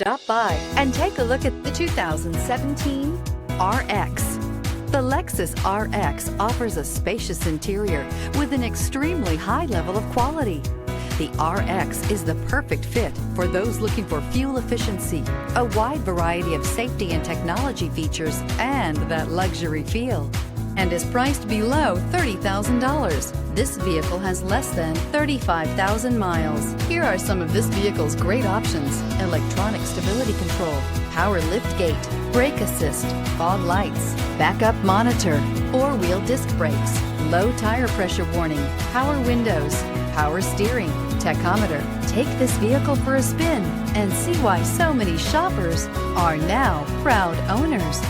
Stop by and take a look at the 2017 RX. The Lexus RX offers a spacious interior with an extremely high level of quality. The RX is the perfect fit for those looking for fuel efficiency, a wide variety of safety and technology features, and that luxury feel, and is priced below $30,000. This vehicle has less than 35,000 miles. Here are some of this vehicle's great options: electronic stability control, power liftgate, brake assist, fog lights, backup monitor, four-wheel disc brakes, low tire pressure warning, power windows, power steering, tachometer. Take this vehicle for a spin and see why so many shoppers are now proud owners.